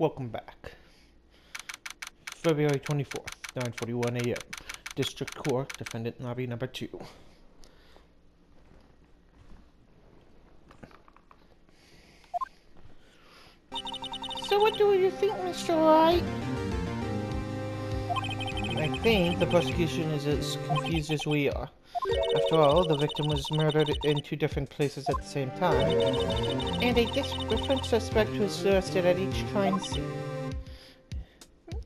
Welcome back. February 24th, 9:41 a.m. District Court, Defendant Lobby Number 2. So what do you think, Mr. Wright? I think the prosecution is as confused as we are. After all, the victim was murdered in 2 different places at the same time, and a different suspect was arrested at each crime scene.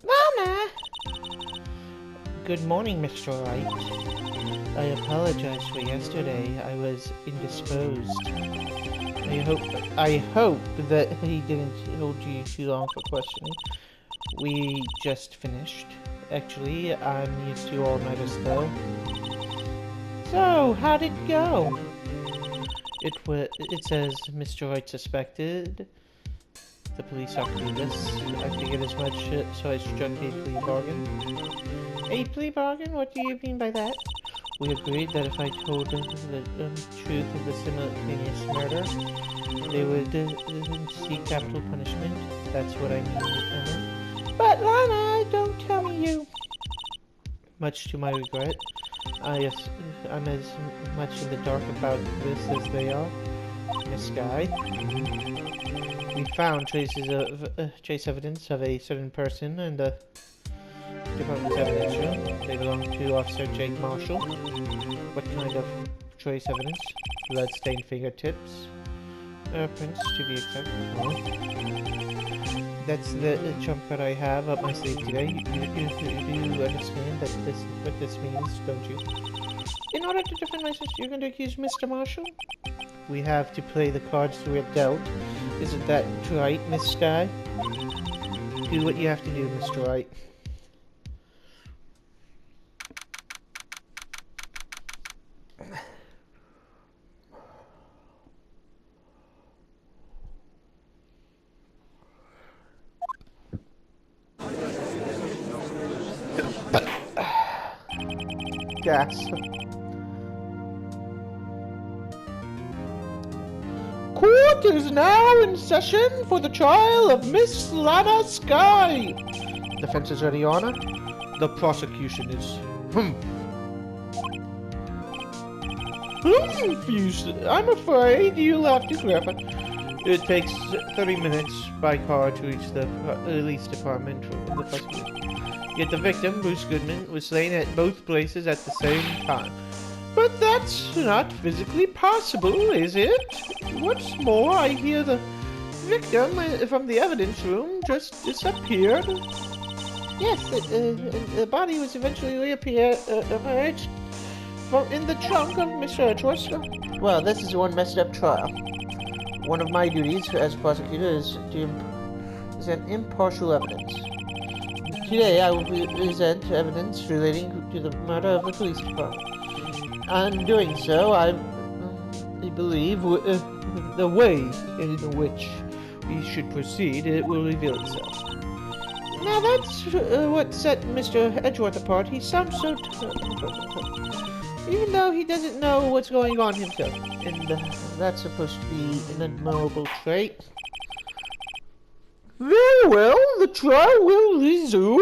Mama! Good morning, Mr. Wright. I apologize for yesterday. I was indisposed. I hope that he didn't hold you too long for questioning. We just finished. Actually, I'm used to all-nighters though. So, how'd it go? It says Mr. Wright suspected. The police are clueless. I figured as much, so I struck a plea bargain. A plea bargain? What do you mean by that? We agreed that if I told the truth of the simultaneous murder, they would seek capital punishment. That's what I mean, Emma. But Lana, don't tell me you. Much to my regret, I'm as much in the dark about this as they are. Miss Guy. We found trace evidence of a certain person in the department's evidence room. They belong to Officer Jake Marshall. What kind of trace evidence? Blood-stained fingertips. Prints, to be exact. That's the trump card I have up my sleeve today. You understand that what this means, don't you? In order to defend myself, you're going to accuse Mr. Marshall? We have to play the cards we're dealt. Isn't that right, Miss Sky? Do what you have to do, Mr. Wright. Gas. Court is now in session for the trial of Miss Lana Sky. Defense is ready, Your Honor. The prosecution is confused. I'm afraid you'll have to clarify. It takes 30 minutes by car to reach the police department from the prosecution. Yet the victim, Bruce Goodman, was slain at both places at the same time. But that's not physically possible, is it? What's more, I hear the victim from the evidence room just disappeared. Yes, the body was eventually emerged in the trunk of Mr. Edgeworth. Well, this is one messed up trial. One of my duties as prosecutor is an impartial evidence. Today, I will present evidence relating to the murder of the police department. And doing so, I believe the way in which we should proceed, it will reveal itself. Now that's what set Mr. Edgeworth apart. He sounds so even though he doesn't know what's going on himself. And that's supposed to be an admirable trait. Very well, the trial will resume.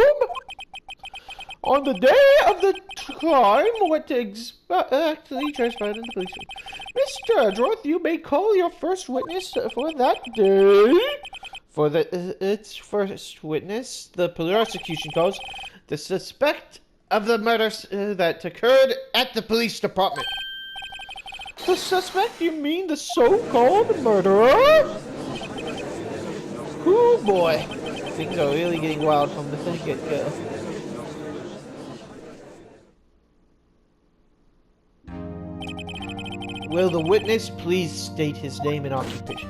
On the day of the crime, what exactly transpired in the police room? Mr. Edgeworth, you may call your first witness for that day. For its first witness, the prosecution calls the suspect of the murders that occurred at the police department. The suspect? You mean the so-called murderer? Ooh boy, things are really getting wild from the get-go. Will the witness please state his name and occupation?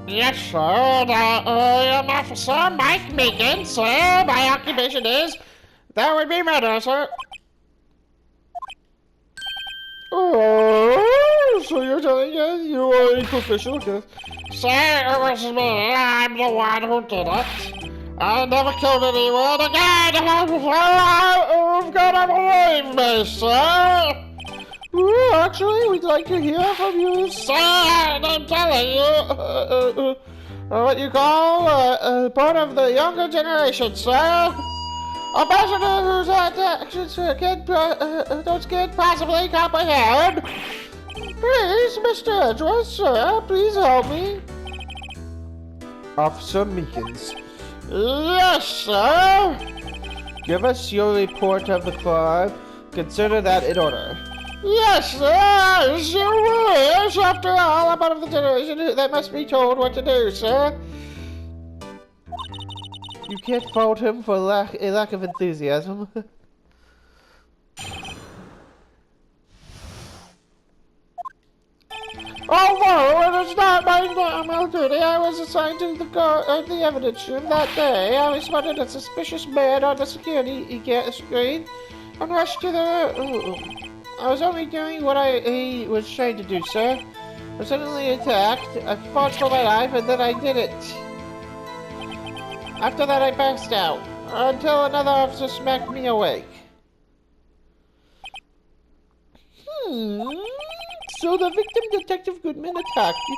Yes, sir. I am Officer Mike Meekins, sir. My occupation is... That would be murder, sir. Oh, so you're telling us you are a professional? Sir, it was me. I'm the one who did it. I never killed anyone again. You've got to believe me, sir. Well, actually, we'd like to hear from you, sir. I'm telling you. what you call part of the younger generation, sir. A passenger whose actions those can't possibly comprehend. Please, Mr. Edwards, sir, please help me. Officer Meekins. Yes, sir. Give us your report of the crime. Consider that in order. Yes, sir. Sure wish. After all, I'm part of the generation that must be told what to do, sir. You can't fault him for a lack of enthusiasm. Although it is not my normal duty, I was assigned to the evidence room that day. I spotted a suspicious man on the security screen and rushed to the room. I was only doing what I was trying to do, sir. I was suddenly attacked. I fought for my life, and then I did it. After that, I passed out until another officer smacked me awake. So the victim, Detective Goodman, attacked you.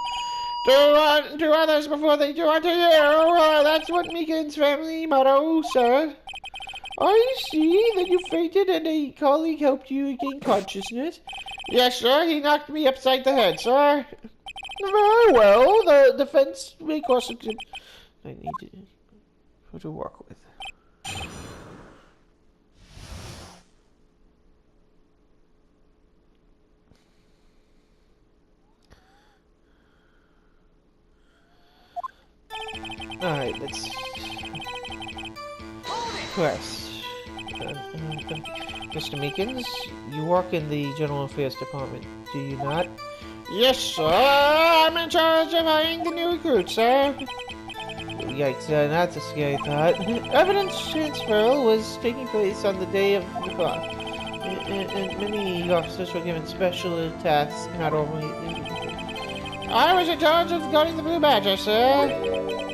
Do others before they do unto you. That's what Meekins' family motto, sir. I see that you fainted and a colleague helped you regain consciousness. Yes, sir. He knocked me upside the head, sir. Very well. The defense may cross-examine. I need to work with. Alright, let's press. Mr. Meekins, you work in the General Affairs Department, do you not? Yes, sir. I'm in charge of hiring the new recruits, sir. Yikes, that's a scary thought. Evidence transfer was taking place on the day of the crime, and many officers were given special tasks not only. I was in charge of guarding the Blue Badger, sir.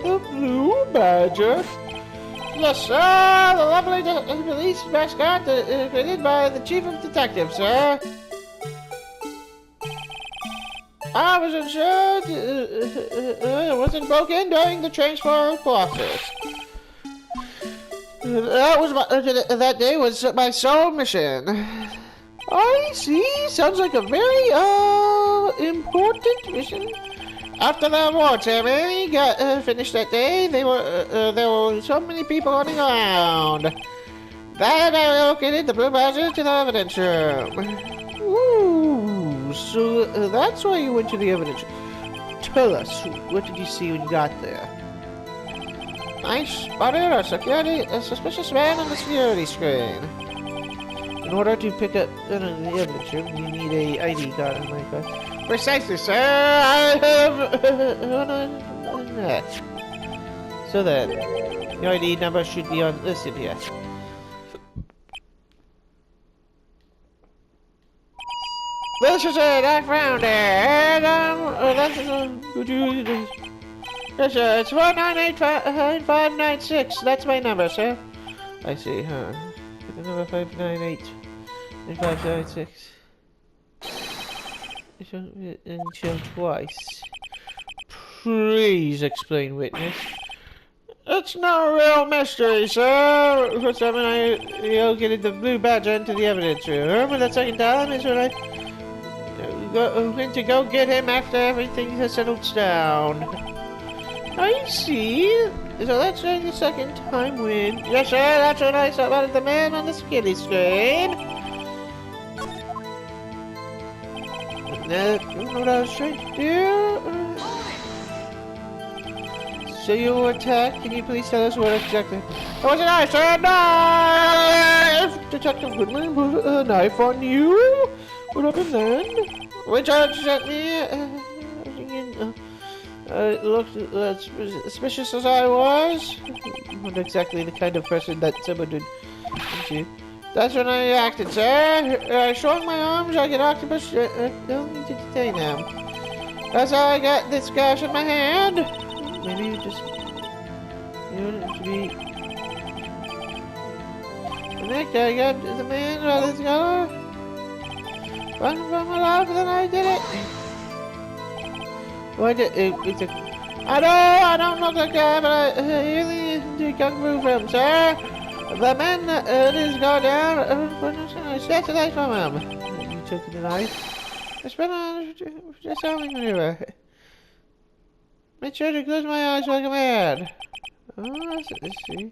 The Blue Badger? Yes, sir. The lovely police mascot created by the Chief of Detectives, sir. I was ensured it wasn't broken during the transfer process. That day was my sole mission. I see. Sounds like a very important mission. After the award ceremony got finished that day, there were so many people running around. Then I located the Blue Badger to the evidence room. Ooh, so that's why you went to the evidence room. Tell us, what did you see when you got there? I spotted a suspicious man on the security screen. In order to pick up the evidence room, you need a ID card on my card. Precisely, sir. I have on that. So then, your ID number should be listed here. This is it. I found it. And yes, sir. It's 4985596. That's my number, sir. I see, huh? The number 598-596. Until twice. Please explain, witness. It's no real mystery, sir. First time I located the Blue Badger into the evidence room, and the second time is when I went to go get him after everything has settled down. I see. So that's the second time when... Yes, sir, that's when I saw the man on the security screen. And you know what I was trying to do? So you were attacked. Can you please tell us what exactly... It wasn't I, sir. Knife! Detective Goodman put a knife on you? What happened then? Which judge sent me... it looked as suspicious as I was. Not exactly the kind of person that someone would into. That's when I acted, sir. Showing my arms like an octopus. Don't need to detain them. That's how I got this gash in my hand. Maybe you just... You want it to be... The next I got the man by this color. Run from my life, then I did it. Why did it's a I don't look like that, but I really do kung fu films, sir. The man that is gone down, I snatched the knife from him. You took the knife? I spent on just sounding maneuver. Made sure to close my eyes like a man. Oh, let's see.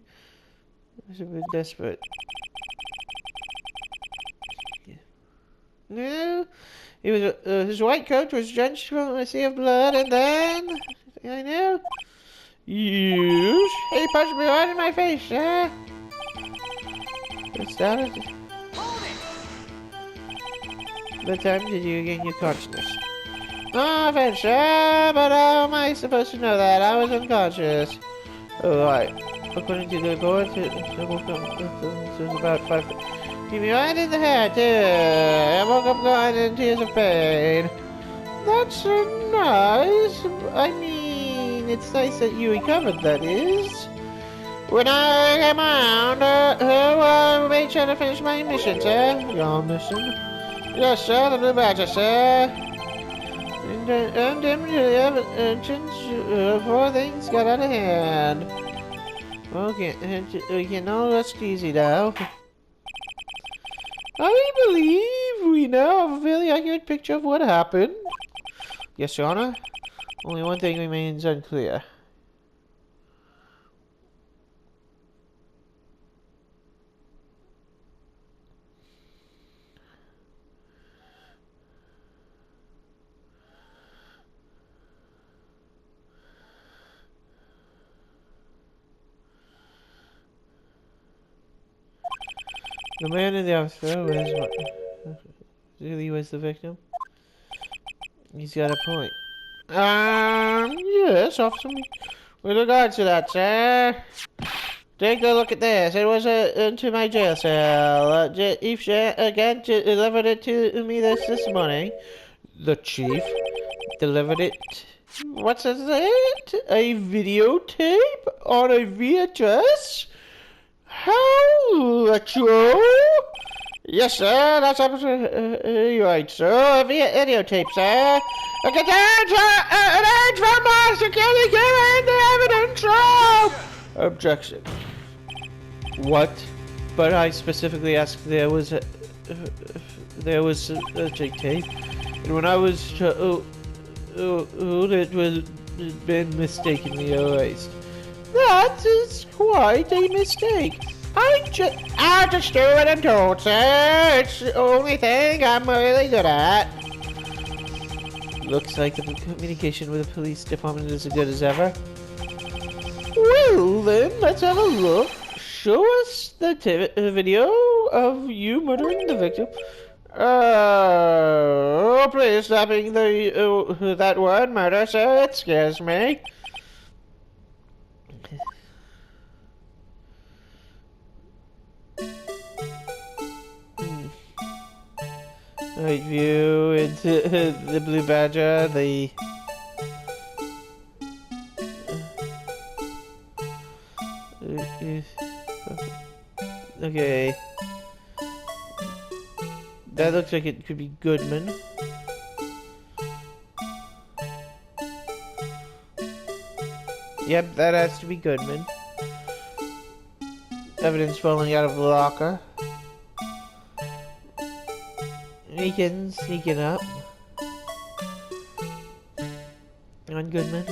That's a bit desperate. No, he was. His white coat was drenched from a sea of blood, and then I know. He punched me right in my face, sir. It started. What time did you gain your consciousness? No offense, sir, but how am I supposed to know that? I was unconscious. Oh, right. According to the report, it was about 5. Hit me right in the head, too. I woke up crying in tears of pain. That's so nice. I mean, it's nice that you recovered, that is. When I came around, I made sure to finish my mission, sir. Your mission? Yes, sir, the Blue Badger, sir. And earned him to the entrance before things got out of hand. Okay, we can all rest easy now. I believe we now have a fairly accurate picture of what happened. Yes, Your Honor. Only one thing remains unclear. The man in the officer really was the victim. He's got a point. Yes, officer. With regards to that, sir, take a look at this. It was into my jail cell. Chief again delivered it to me this morning. The chief delivered it. What's that? A videotape on a VHS? How retro? Yes, sir, that's absolutely right, sir. Videotape, sir. Get down, sir! An age from my security camera in the evidence room! Objection. What? But I specifically asked there was a tape, and when I was told it was been mistakenly erased. That is quite a mistake. I just do what I'm told, sir. It's the only thing I'm really good at. Looks like the communication with the police department is as good as ever. Well then, let's have a look. Show us the video of you murdering the victim. Oh, please stop being that word, murder, sir. It scares me. Right view into the Blue Badger, okay. That looks like it could be Goodman. Yep, that has to be Goodman. Evidence falling out of the locker. Meekins sneaking up on Goodman.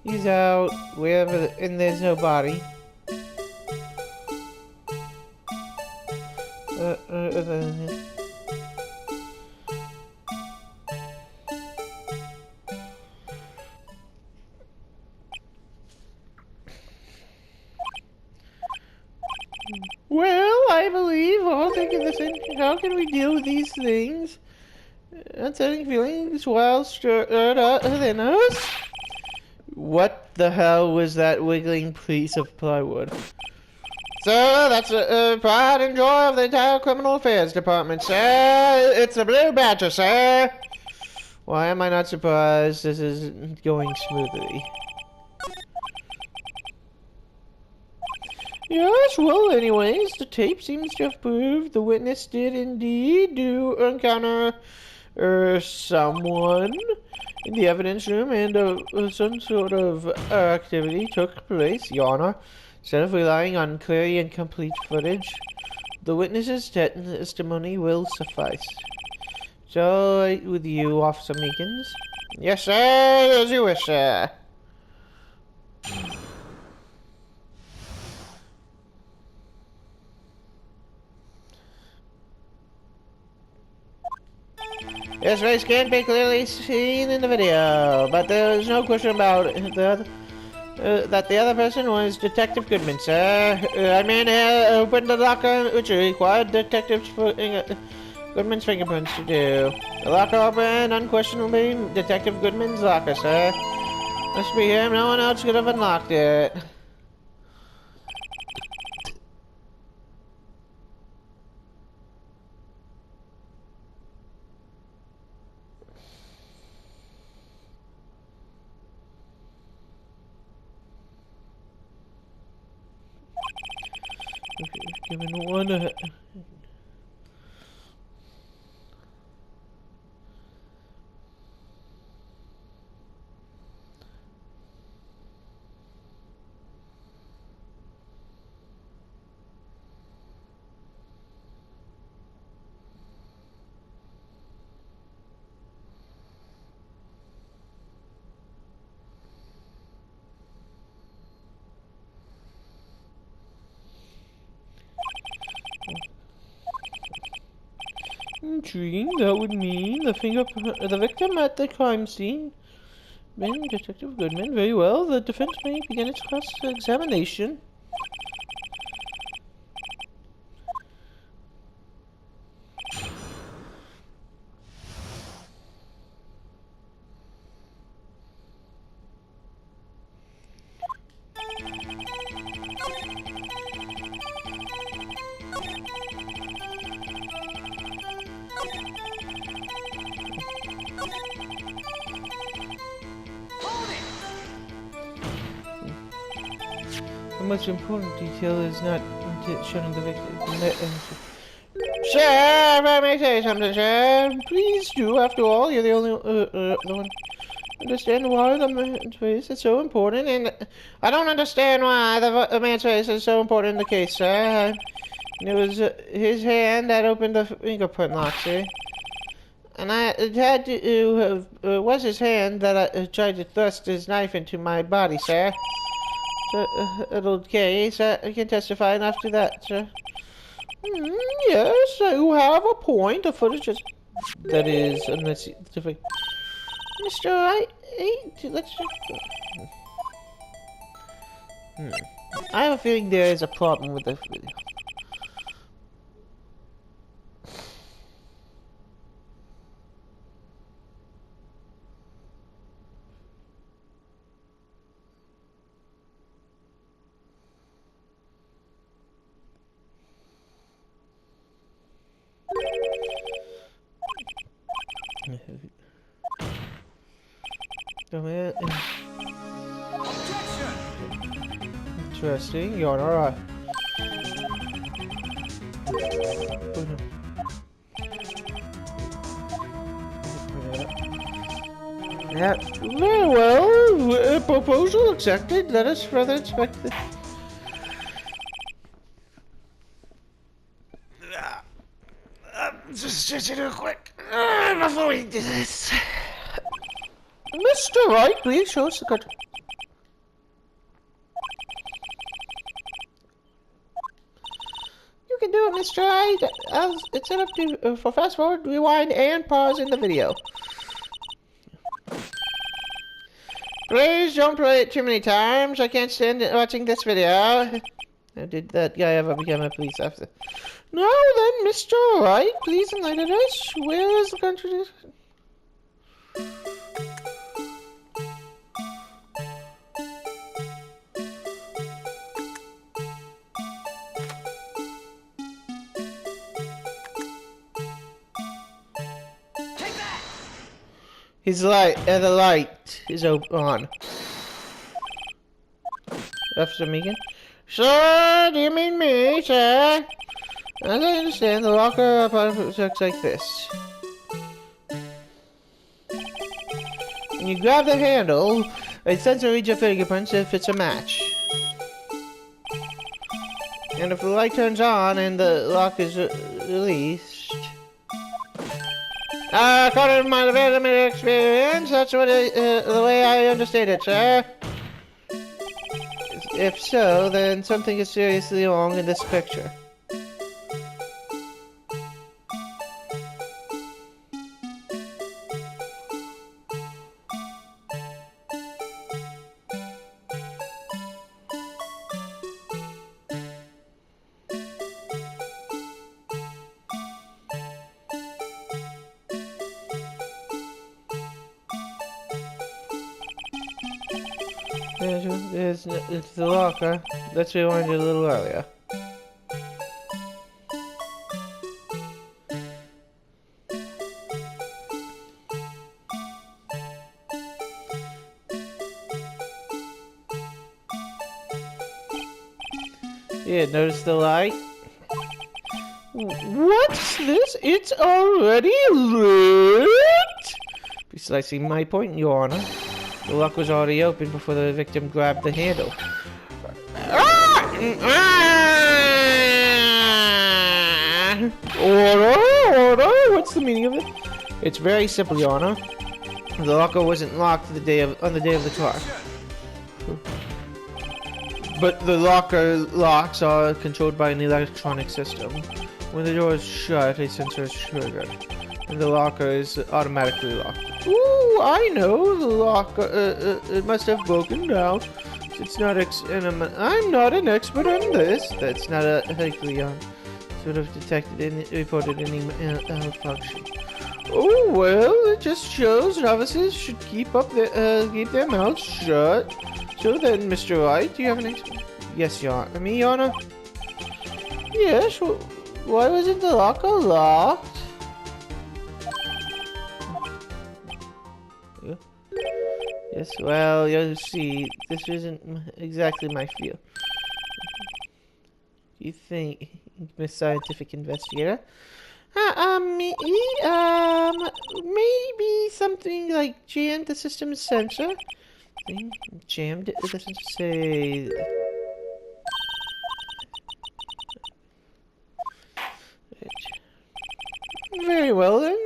He's out wherever, and there's no body. Well, I believe we're all thinking the same. How can we deal with these things? Unsettling feelings while stirred up within us? What the hell was that wiggling piece of plywood? Sir, that's the pride and joy of the entire criminal affairs department, sir. It's the Blue Badger, sir. Why am I not surprised? This is going smoothly. Yes, well, anyways, the tape seems to have proved the witness did indeed do encounter someone in the evidence room, and some sort of activity took place, Your Honor. Instead of relying on clear and complete footage, the witness's testimony will suffice. So, right with you, Officer Meekins. Yes, sir, as you wish, sir. His face can't be clearly seen in the video, but there is no question about it. That the other person was Detective Goodman, sir. Opened the locker, which required Detective Goodman's fingerprints to do. The locker opened, unquestionably Detective Goodman's locker, sir. Must be him, no one else could have unlocked it. Given one. Intriguing. That would mean the victim at the crime scene. Been Detective Goodman. Very well. The defense may begin its cross-examination. The most important detail is not showing the victim. Sir, if I may say something, sir. Please do. After all, you're the only the one. Understand why the man's face is so important, and I don't understand why the man's face is so important in the case, sir. It was his hand that opened the fingerprint lock, see? And it had to have was his hand that tried to thrust his knife into my body, sir. Little case, I can testify enough to that, sir. Yes, you have a point. The footage is... That is, unless... Mr. Wright, let's just... I have a feeling there is a problem with the video. Interesting, you're alright. Yeah, very well. Proposal accepted. Let us further inspect the... Just real quick before we do this. Mr. Wright, please show us the card. You can do it, Mr. Wright. It's set up to for fast forward, rewind, and pause in the video. Please don't play it too many times. I can't stand watching this video. How did that guy ever become a police officer? Now then, Mr. Wright, please enlighten us. Where is the country? The light is on. Officer Meekins. Sir, do you mean me, sir? As I understand, the locker looks like this. When you grab the handle, a sensor reads your fingerprints if it's a match. And if the light turns on and the lock is released... according to my limited experience, that's what the way I understand it, sir. If so, then something is seriously wrong in this picture. It's the locker. Let's rewind it a little earlier. Yeah, notice the light? What's this? It's already lit? Precisely my point, Your Honor. The lock was already open before the victim grabbed the handle. Order? What's the meaning of it? It's very simple, Your Honor. The locker wasn't locked on the day of the car. But the locker locks are controlled by an electronic system. When the door is shut, a sensor is triggered, and the locker is automatically locked. Ooh, I know the locker. It must have broken down. It's not I'm not an expert on this. That's not likely sort of detected and reported any malfunction. Oh well, it just shows novices should keep their mouths shut. So then, Mr. Wright, do you have an explanation? Yes, Your Honor. Me, Your Honor? Yes, why wasn't the locker locked? Yes, well, you see, this isn't exactly my field. You think, Miss Scientific Investigator? Maybe something like jammed the system's sensor? Jammed it? It doesn't say... Very well then.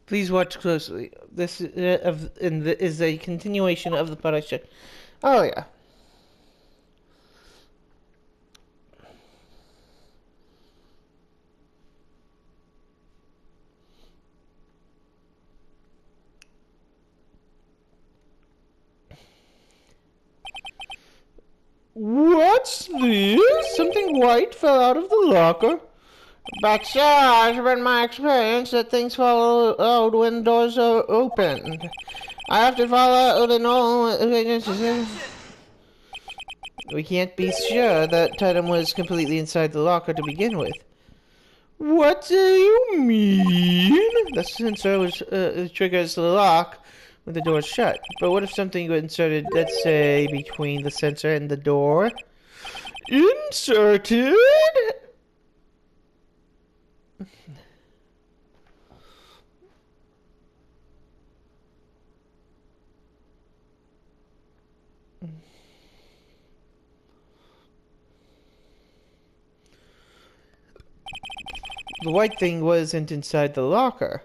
Please watch closely. This is a continuation of the production. Oh yeah. What's this? Something white fell out of the locker. But sir, it's been my experience that things fall out when doors are opened. I have to follow the normal... We can't be sure that item was completely inside the locker to begin with. What do you mean? The sensor triggers the lock when the door is shut. But what if something got inserted, let's say, between the sensor and the door? Inserted? The white thing wasn't inside the locker.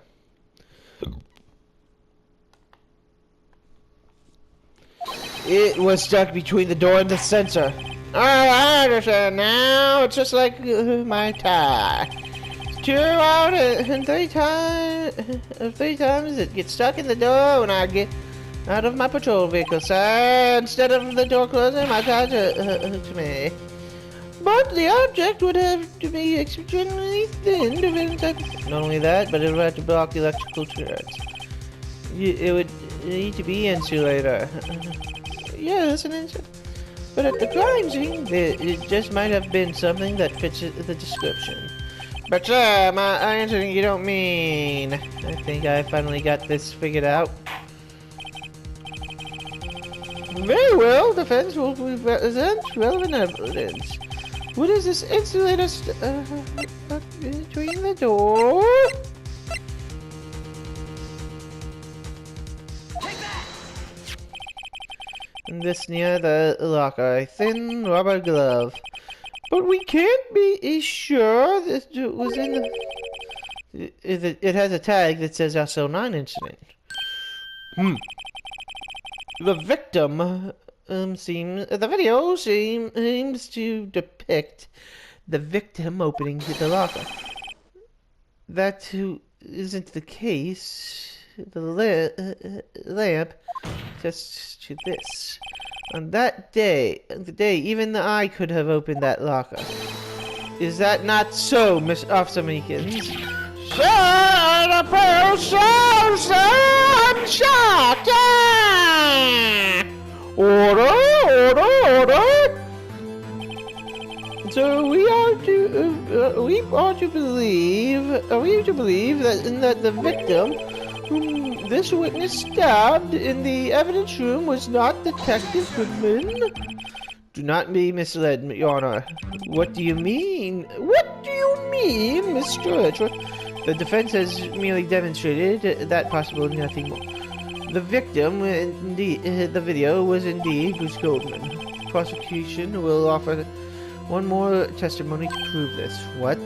It was stuck between the door and the sensor. Oh, I understand now. It's just like my tie. It's 2 out and 3 times it gets stuck in the door when I get out of my patrol vehicle, sir. Instead of the door closing, my tie to me. But the object would have to be extremely thin to fit inside. Not only that, but it would have to block electrical currents. It would need to be insulator. Yeah, that's an insulator. But at the crime scene, it just might have been something that fits the description. But sir, I answer you don't mean. I think I finally got this figured out. Very well, defense will present relevant evidence. What is this insulator between the door? And this near the locker, a thin rubber glove. But we can't be sure that it was in the... It has a tag that says SO9 incident. The victim the video seems to depict the victim opening the locker. That isn't the case. The lamp tests to this. On that day, even I could have opened that locker. Is that not so, Miss Officer Meekins? Sir, the pearl, sir, I'm shocked! Ah! Order! So we are to believe that the victim, whom this witness stabbed in the evidence room, was not Detective Goodman? Do not be misled, Your Honor. What do you mean? What do you mean, Mr. Edgeworth? The defense has merely demonstrated that possible, nothing more. The victim, indeed, the video was indeed Bruce Goldman. The prosecution will offer one more testimony to prove this. What?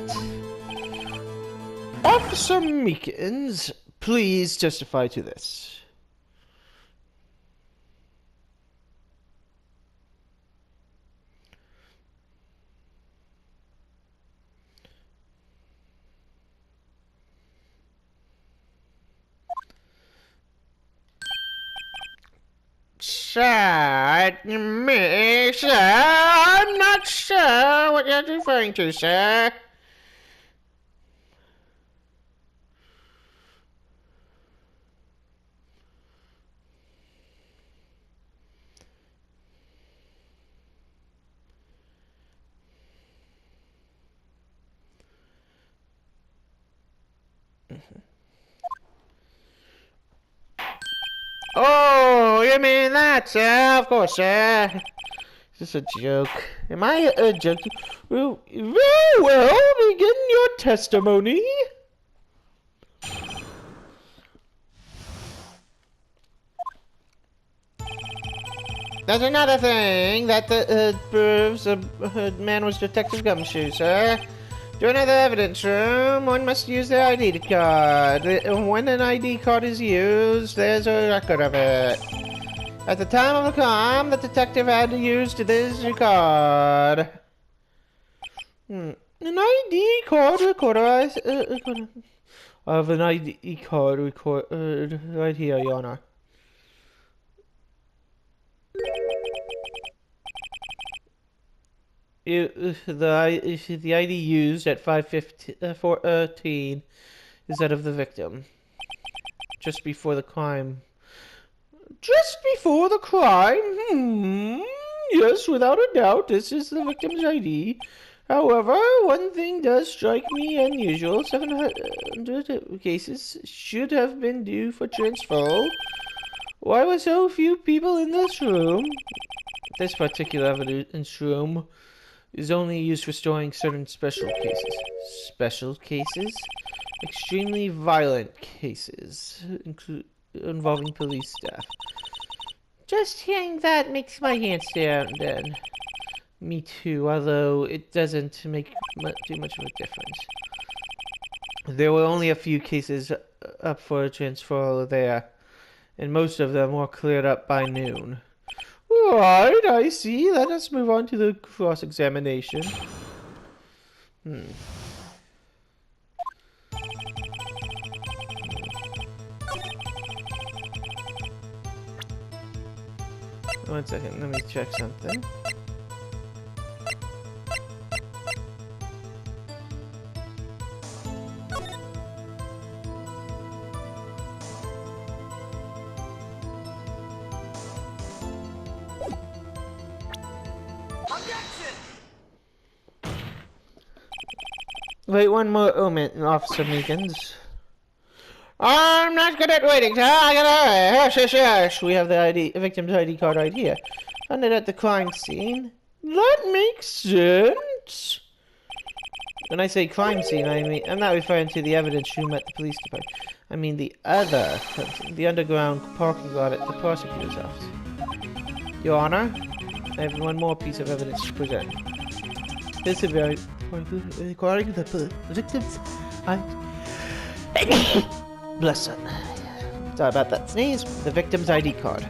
Officer Meekins, please testify to this. Sir, me, sir, I'm not sure what you're referring to, sir. Oh, you mean that, sir? Of course, sir. Is this a joke? Am I a joke? Well, very well, begin your testimony. There's another thing that proves the man was Detective Gumshoe, sir. During the evidence room, one must use their ID card. When an ID card is used, there's a record of it. At the time of the crime, the detective had used this card. An ID card recorder. I have an ID card record right here, Your Honor. The ID used at 5:14 is that of the victim. Just before the crime. Just before the crime? Yes, without a doubt, this is the victim's ID. However, one thing does strike me unusual. 700 cases should have been due for transfer. Why were so few people in this room? This particular evidence room is only used for storing certain special cases. Special cases? Extremely violent cases, involving police staff. Just hearing that makes my hands stand then. Me too, although it doesn't make too much of a difference. There were only a few cases up for transfer there, and most of them were cleared up by noon. Right, I see. Let us move on to the cross-examination. One second, let me check something. Wait one more moment, Officer Meekins. I'm not good at waiting, sir. I gotta hush, hush, hush. We have the victim's ID card right here. Found it at the crime scene. That makes sense. When I say crime scene, I'm not referring to the evidence room at the police department. I mean the underground parking lot at the prosecutor's office. Your Honor, I have one more piece of evidence to present. This is very requiring the victim's bless her. Sorry about that sneeze. The victim's ID card.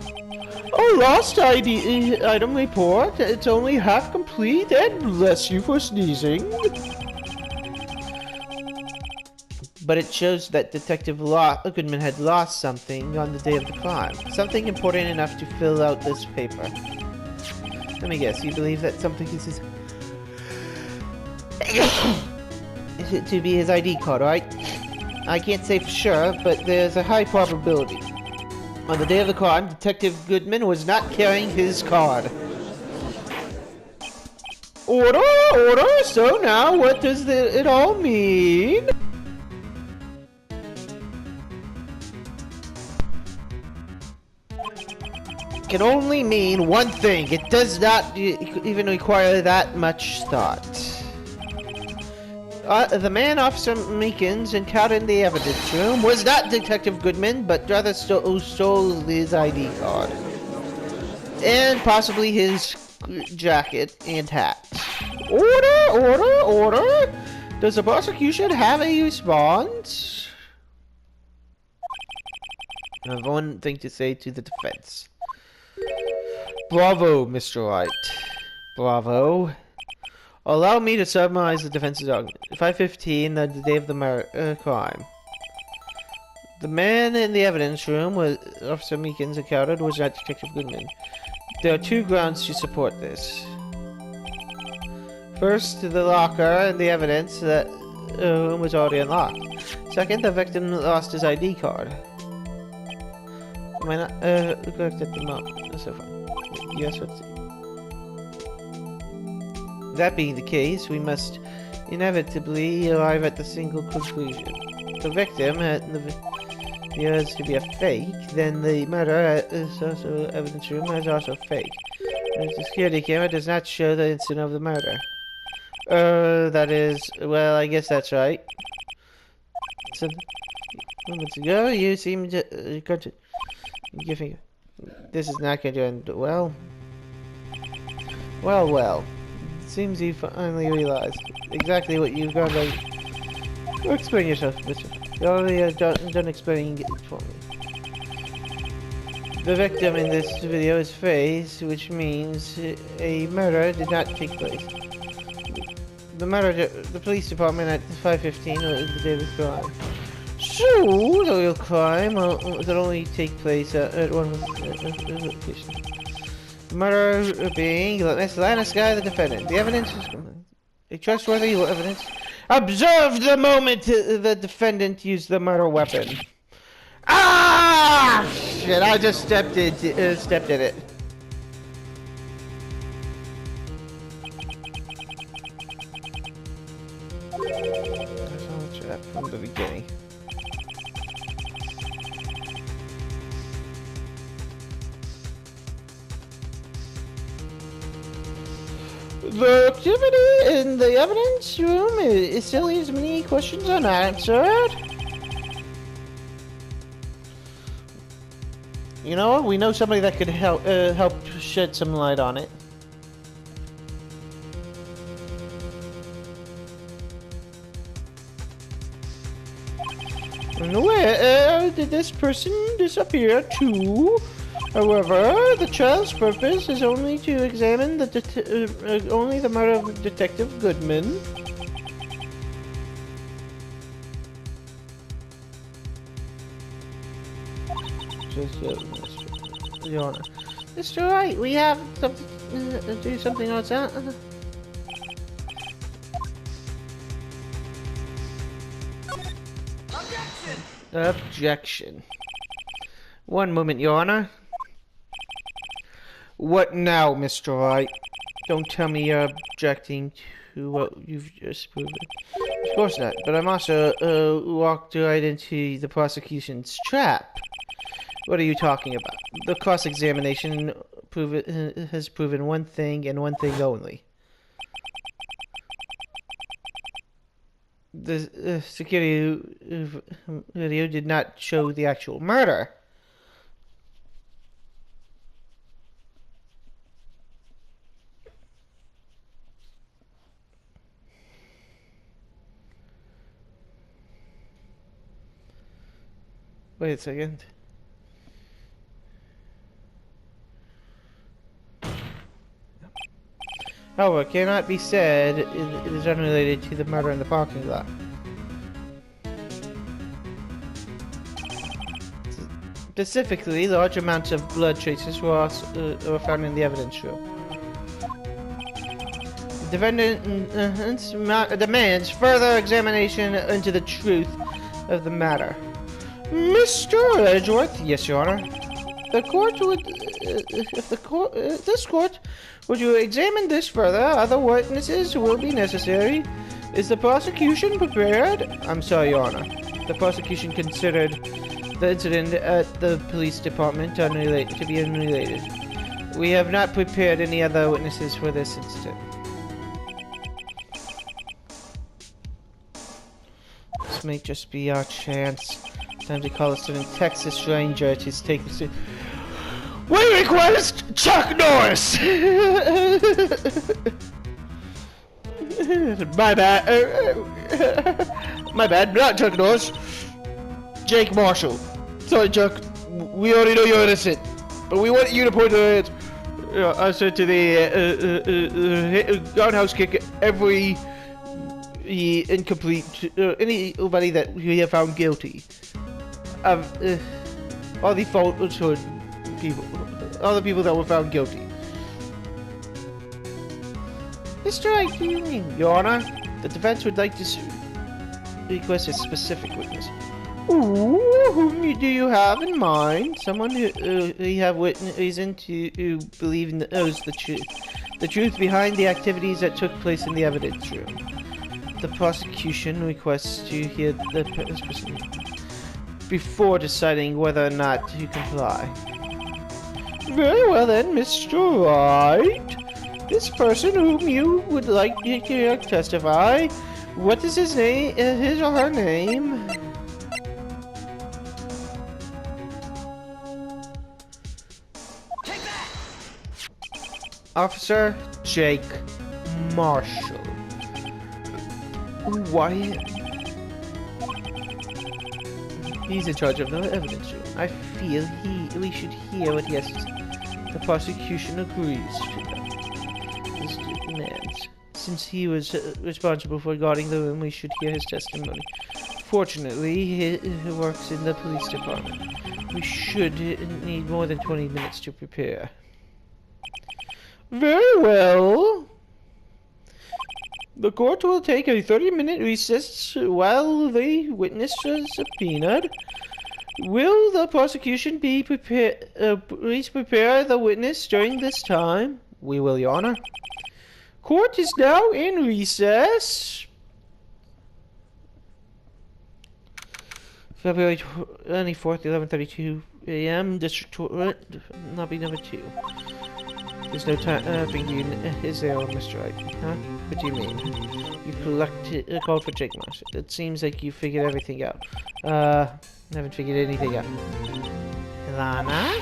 Oh, lost ID item report. It's only half complete, and bless you for sneezing. But it shows that Detective Goodman had lost something on the day of the crime. Something important enough to fill out this paper. Let me guess, you believe that something is his... to be his ID card, right? I can't say for sure, but there's a high probability. On the day of the crime, Detective Goodman was not carrying his card. Order! Order! So now, what does it all mean? Can only mean one thing. It does not even require that much thought. The man Officer Meekins encountered in the evidence room was not Detective Goodman, but rather stole his ID card. And possibly his jacket and hat. Order! Order! Order! Does the prosecution have a response? I have one thing to say to the defense. Bravo, Mr. Wright. Bravo. Allow me to summarize the defense's argument. 5:15, the day of the crime. The man in the evidence room with Officer Meekins encountered was not Detective Goodman. There are two grounds to support this. First, the locker and the evidence that room was already unlocked. Second, the victim lost his ID card. Am I not correct at the moment? So far. Yes, let's see. That being the case, we must inevitably arrive at the single conclusion. The victim appears to be a fake, then the murder is also evidence room is also fake. The security camera does not show the instant of the murder. That is, well, I guess that's right. So, moments ago, you seemed to giving. This is not going to end well. Well. Seems you finally realized exactly what you've got to explain yourself, mister. You already done explaining it for me. The victim in this video is Faze, which means a murder did not take place. The police department at 5:15 was the day of the crime. So, the real crime would only take place at one location. Murder being Miss Lana Sky, the defendant. The evidence is a trustworthy evidence. Observe the moment the defendant used the murder weapon. Ah! Shit! I just stepped in it. From the beginning. The activity in the evidence room still leaves many questions unanswered. You know, we know somebody that could help shed some light on it. Where did this person disappear to? However, the child's purpose is only to examine only the murder of Detective Goodman. Your Honor. Mr. Wright, we have something do something on that. Objection. One moment, Your Honor. What now, Mr. Wright? Don't tell me you're objecting to what you've just proven. Of course not, but I'm also walked right into the prosecution's trap. What are you talking about? The cross-examination has proven one thing and one thing only. The security video did not show the actual murder. Wait a second. However, cannot be said it is unrelated to the murder in the parking lot. Specifically, large amounts of blood traces were found in the evidence room. The defendant demands further examination into the truth of the matter. Mr. Edgeworth, yes, Your Honor. The court would, if the court, this court, would you examine this further? Other witnesses will be necessary. Is the prosecution prepared? I'm sorry, Your Honor. The prosecution considered the incident at the police department to be unrelated. We have not prepared any other witnesses for this incident. This may just be our chance. Time to call a certain Texas Ranger to take us to... We request Chuck Norris! My bad. My bad, not Chuck Norris. Jake Marshall. Sorry, Chuck. We already know you're innocent. But we want you to point our answer to the roundhouse kick every incomplete... anybody that we have found guilty of all the falsehood people, all the people that were found guilty. Mr. Wright, what do you mean? Your Honor, the defense would like to request a specific witness. Ooh, whom do you have in mind? Someone who you have reason to believe knows the truth behind the activities that took place in the evidence room. The prosecution requests to hear the person before deciding whether or not to comply. Very well then, Mr. Wright. This person whom you would like to testify, what is his name, his or her name? Take that! Officer Jake Marshall. Why? He's in charge of the evidence room. I feel we should hear what he has to say. The prosecution agrees to his demands. Since he was responsible for guarding the room, we should hear his testimony. Fortunately, he works in the police department. We should need more than 20 minutes to prepare. Very well. The court will take a 30-minute recess while the witness is subpoenaed. Will the prosecution be prepared? Please prepare the witness during this time. We will, Your Honor. Court is now in recess. February 24th, 11:32 a.m. District Court, lobby number 2. There's no time, is there, Mr. Wright? Huh? What do you mean? You called for Jake Marshall. It seems like you figured everything out. Haven't figured anything out. Lana?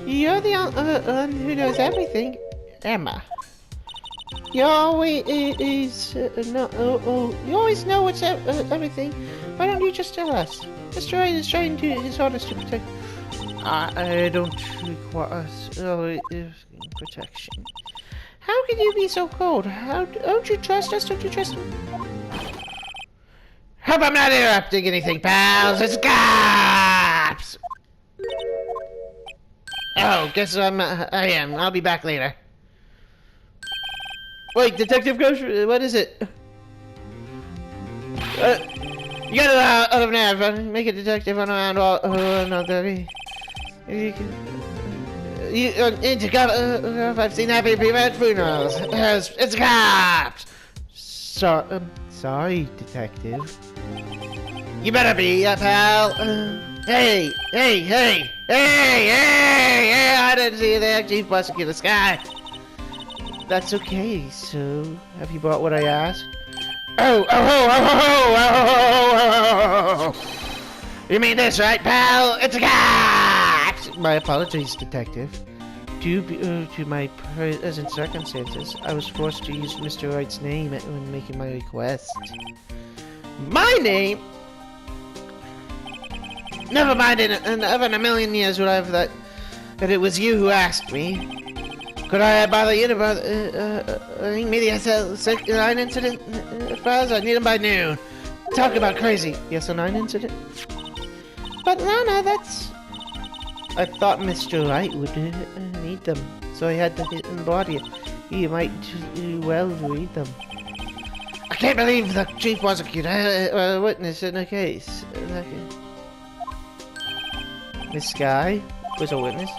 You're the one who knows everything. Emma. You always, you always know what's everything. Why don't you just tell us? Mr. Wright is trying his hardest to protect. I don't require protection. How can you be so cold? Don't you trust us? Don't you trust me? Hope I'm not interrupting anything, pals. It's cops! Oh, guess I am. I'll be back later. Wait, Detective Ghost, what is it? You got it out of there. Make a detective run around all another. Into cover. I've seen happy prevent funerals. It's cops. Sorry, detective. You better be, pal. Hey! I didn't see the Chief Prosecutor Sky. That's okay. So, have you brought what I asked? Oh! You mean this, right, pal? It's a cops! My apologies, detective. Due to my present circumstances, I was forced to use Mr. Wright's name when making my request. My name? Never mind, never in a million years would I have thought that it was you who asked me. Could I bother you to me the SL9 incident files? I need them by noon. Talk about crazy. The SL9 incident? But Lana, that's... I thought Mr. Wright would need them, so I had to embody it. You might do well to read them. I can't believe the Chief Prosecutor witness in a case. Miss Sky was a witness.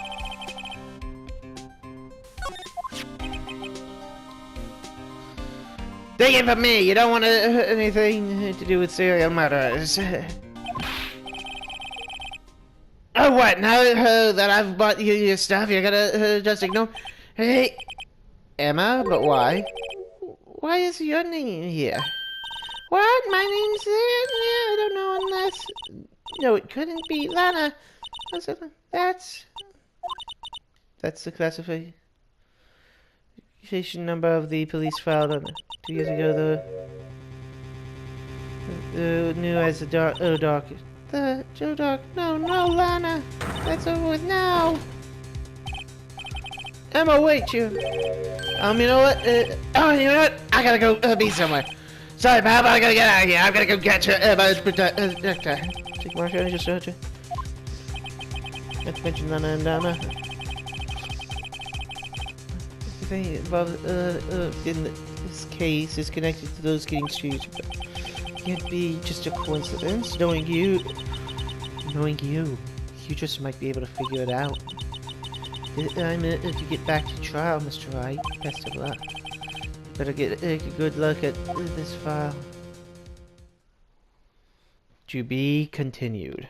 Take it from me, you don't want anything to do with serial murderers. Oh, what? Now that I've bought you your stuff, you're gonna just ignore? Hey, Emma, but why? Why is your name here? What? My name's there? Yeah, I don't know unless... No, it couldn't be Lana. That's the classification number of the police file on 2 years ago. The new as the dark. The Joe Dark. No, Lana. That's over with now. Emma, wait, you. You know what? You know what? I gotta go be somewhere. Sorry, pal, but I gotta get out of here. I'm gonna go catch her. Take my shot, just search her. Not to mention Lana and Dana. The thing involved in this case is connected to those getting sued. Can't be just a coincidence. Knowing you, you just might be able to figure it out. I'm to get back to trial, Mr. Wright. Best of luck. Better get a good look at this file. To be continued.